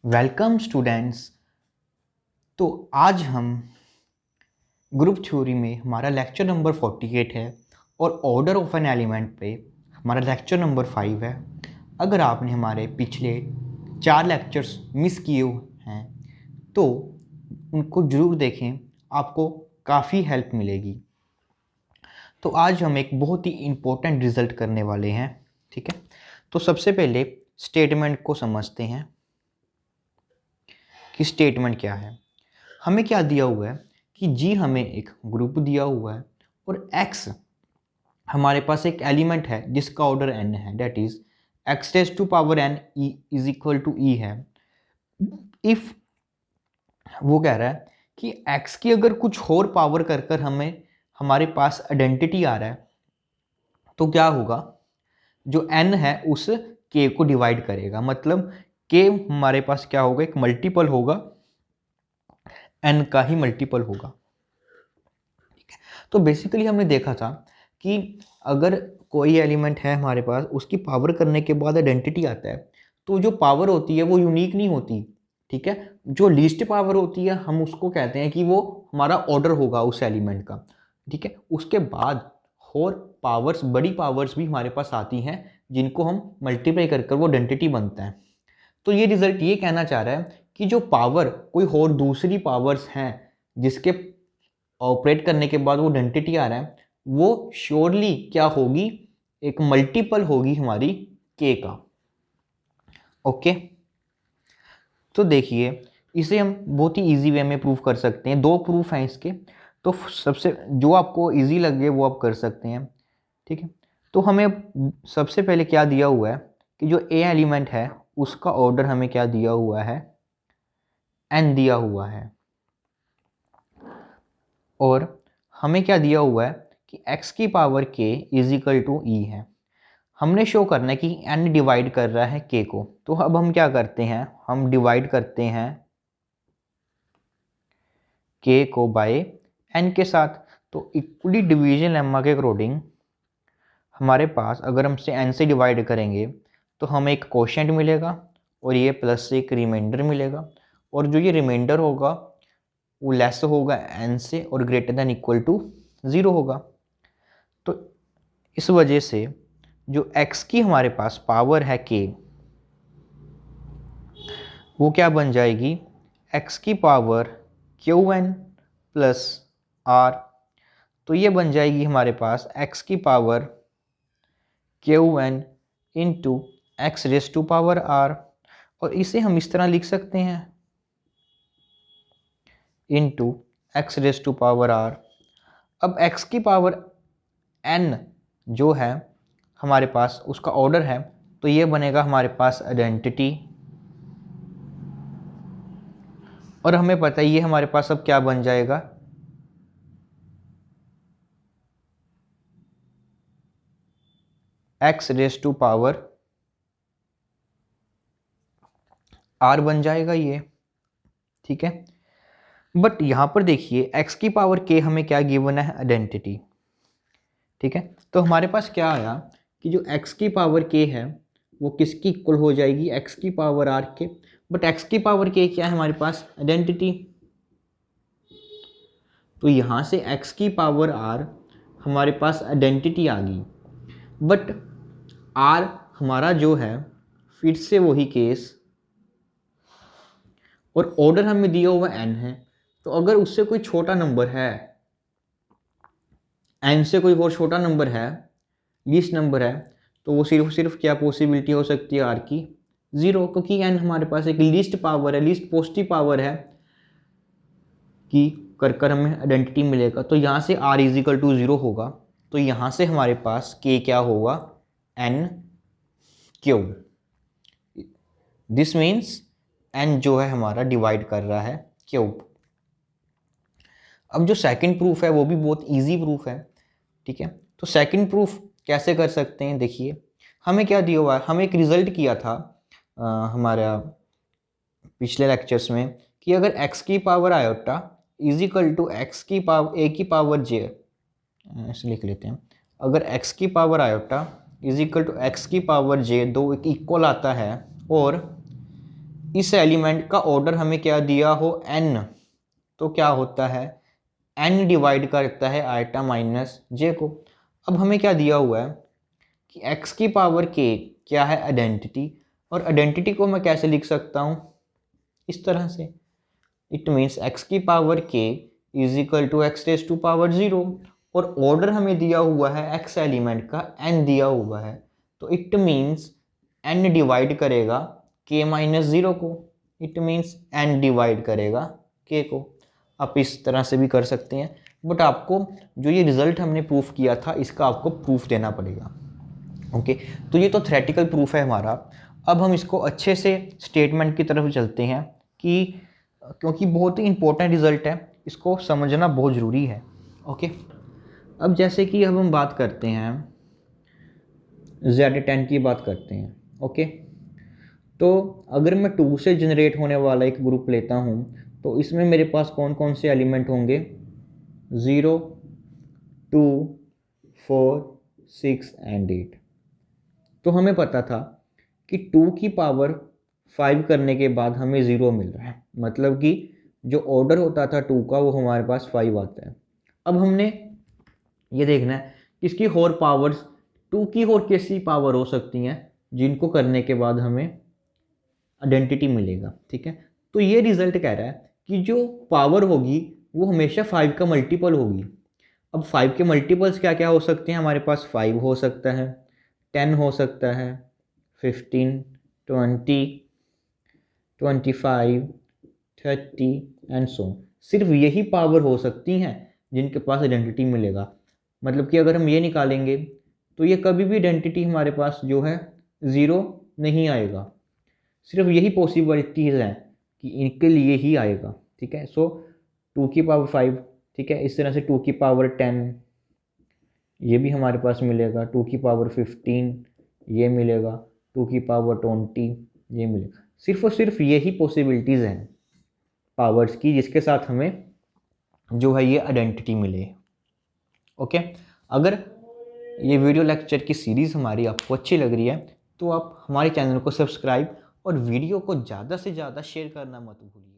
Welcome students. तो आज हम ग्रुप थ्योरी में हमारा लेक्चर नंबर 48 है और ऑर्डर ऑफ एन एलिमेंट पे हमारा लेक्चर नंबर 5 है। अगर आपने हमारे पिछले 4 लेक्चर्स मिस किए हैं तो उनको ज़रूर देखें, आपको काफ़ी हेल्प मिलेगी। तो आज हम एक बहुत ही इम्पोर्टेंट रिज़ल्ट करने वाले हैं, ठीक है। तो सबसे पहले स्टेटमेंट को समझते हैं कि स्टेटमेंट क्या है। हमें क्या दिया हुआ है कि जी हमें एक ग्रुप दिया हुआ है और x हमारे पास एक एलिमेंट है जिसका ऑर्डर n है, that is x raise to power n is equal to e है। इफ वो कह रहा है कि x की अगर कुछ और पावर कर कर हमें हमारे पास आइडेंटिटी आ रहा है तो क्या होगा, जो n है उस k को डिवाइड करेगा, मतलब k हमारे पास क्या होगा, एक मल्टीपल होगा, n का ही मल्टीपल होगा। तो बेसिकली हमने देखा था कि अगर कोई एलिमेंट है हमारे पास, उसकी पावर करने के बाद आइडेंटिटी आता है, तो जो पावर होती है वो यूनिक नहीं होती, ठीक है। जो लीस्ट पावर होती है हम उसको कहते हैं कि वो हमारा ऑर्डर होगा उस एलिमेंट का, ठीक है। उसके बाद और पावर्स, बड़ी पावर्स भी हमारे पास आती हैं जिनको हम मल्टीप्लाई कर कर वो आइडेंटिटी बनता है। तो ये रिजल्ट ये कहना चाह रहा है कि जो पावर कोई और दूसरी पावर्स हैं जिसके ऑपरेट करने के बाद वो आइडेंटिटी आ रहा है, वो श्योरली क्या होगी, एक मल्टीपल होगी हमारी के का। ओके, तो देखिए इसे हम बहुत ही इजी वे में प्रूव कर सकते हैं। दो प्रूफ हैं इसके, तो सबसे जो आपको इजी लगे वो आप कर सकते हैं, ठीक है। तो हमें सबसे पहले क्या दिया हुआ है कि जो ए एलिमेंट है उसका ऑर्डर हमें क्या दिया हुआ है, एन दिया हुआ है, और हमें क्या दिया हुआ है कि x की power k is equal to E है। हमने शो करना है कि n डिवाइड कर रहा है k को, तो अब हम क्या करते हैं, हम डिवाइड करते हैं k को बाय n के साथ। तो इक्वली डिवीजन लेम्मा के अकॉर्डिंग हमारे पास अगर हम से n से डिवाइड करेंगे तो हमें एक कोशेंट मिलेगा और ये प्लस एक रिमाइंडर मिलेगा, और जो ये रिमाइंडर होगा वो लेस होगा n से और ग्रेटर देन इक्वल टू 0 होगा। तो इस वजह से जो x की हमारे पास पावर है k, वो क्या बन जाएगी, x की पावर qn प्लस r। तो ये बन जाएगी हमारे पास x की power qn into x raise to power r, और इसे हम इस तरह लिख सकते हैं into x raise to power r। अब x की पावर n जो है हमारे पास उसका ऑर्डर है, तो ये बनेगा हमारे पास आइडेंटिटी, और हमें पता है ये हमारे पास अब क्या बन जाएगा, x raise to power r बन जाएगा ये, ठीक है। बट यहां पर देखिए x की पावर k हमें क्या गिवन है, आइडेंटिटी, ठीक है। तो हमारे पास क्या आया कि जो x की पावर k है वो किसकी इक्वल हो जाएगी, x की पावर r के। बट x की पावर k क्या है हमारे पास, आइडेंटिटी। तो यहां से x की पावर r हमारे पास आइडेंटिटी आ गई, बट r हमारा जो है फिर से वही केस, और ऑर्डर हमें दिया हुआ n है। तो अगर उससे कोई छोटा नंबर है, n से कोई और छोटा नंबर है, लीस्ट नंबर है, तो वो सिर्फ क्या पॉसिबिलिटी हो सकती है r की, 0, क्योंकि n हमारे पास एक लीस्ट पावर है, लीस्ट पॉजिटिव पावर है कि कर कर हमें आइडेंटिटी मिलेगा। तो यहाँ से r इज इक्वल टू 0 होगा, तो यहाँ से हमारे पास k क्या होगा, n cube. This means n जो है हमारा डिवाइड कर रहा है क्यूब। अब जो सेकंड प्रूफ है वो भी बहुत इजी प्रूफ है, ठीक है। तो सेकंड प्रूफ कैसे कर सकते हैं, देखिए हमें क्या दिया हुआ है, हमें एक रिजल्ट किया था हमारा पिछले लेक्चर्स में कि अगर x की power iota is equal to x की पावर a की पावर j, ऐसे लिख लेते हैं, अगर x की power iota is equal to x की पावर j दो एक इक्वल आता है, और इस एलिमेंट का ऑर्डर हमें क्या दिया हो n, तो क्या होता है n डिवाइड करता है आइटा माइनस j को। अब हमें क्या दिया हुआ है कि x की पावर k क्या है आइडेंटिटी, और आइडेंटिटी को मैं कैसे लिख सकता हूँ इस तरह से, इट मीन्स x की power k is equal to x raise to power 0, और ऑर्डर हमें दिया हुआ है x एलिमेंट का n दिया हुआ है, तो इट मीन्स n डिवाइड करेगा k माइनस 0 को, इट मीन्स n डिवाइड करेगा k को। आप इस तरह से भी कर सकते हैं, बट आपको जो ये रिजल्ट हमने प्रूफ किया था इसका आपको प्रूफ देना पड़ेगा। ओके, तो ये तो थ्योरेटिकल प्रूफ है हमारा। अब हम इसको अच्छे से स्टेटमेंट की तरफ चलते हैं कि क्योंकि बहुत ही इंपॉर्टेंट रिजल्ट है, इसको समझना बहुत ज़रूरी है। ओके, अब जैसे कि अब हम बात करते हैं Z10 की बात करते हैं। ओके, तो अगर मैं 2 से जनरेट होने वाला एक ग्रुप लेता हूँ तो इसमें मेरे पास कौन कौन से एलिमेंट होंगे, 0, 2, 4, 6 एंड 8। तो हमें पता था कि 2 की पावर 5 करने के बाद हमें 0 मिल रहा है, मतलब कि जो ऑर्डर होता था 2 का वो हमारे पास 5 आता है। अब हमने ये देखना है कि इसकी और पावर्स 2 की और कैसी पावर हो सकती हैं जिनको करने के बाद हमें आइडेंटिटी मिलेगा। ठीक है, तो ये रिजल्ट कह रहा है कि जो पावर होगी वो हमेशा 5 का मल्टीपल होगी। अब 5 के मल्टीपल्स क्या क्या हो सकते हैं हमारे पास, 5 हो सकता है, 10 हो सकता है, 15, 20, 25, 30 एंड सो। सिर्फ यही पावर हो सकती हैं जिनके पास आइडेंटिटी मिलेगा। मतलब कि अगर हम ये निकालेंगे तो ये कभी भी आइडेंटिटी हमारे पास जो है 0 नहीं आएगा। सिर्फ यही पॉसिबिलिटीज़ हैं कि इनके लिए ही आएगा। ठीक है, सो 2 की पावर 5, ठीक है, इस तरह से 2 की पावर 10 ये भी हमारे पास मिलेगा, 2 की पावर 15 ये मिलेगा, 2 की पावर 20 ये मिलेगा। सिर्फ और सिर्फ यही पॉसिबिलिटीज़ हैं पावर्स की जिसके साथ हमें जो है ये आइडेंटिटी मिले। ओके, अगर ये वीडियो लेक्चर की सीरीज़ हमारी आपको अच्छी लग रही है तो आप हमारे चैनल को सब्सक्राइब और वीडियो को ज़्यादा से ज़्यादा शेयर करना मत भूलिए।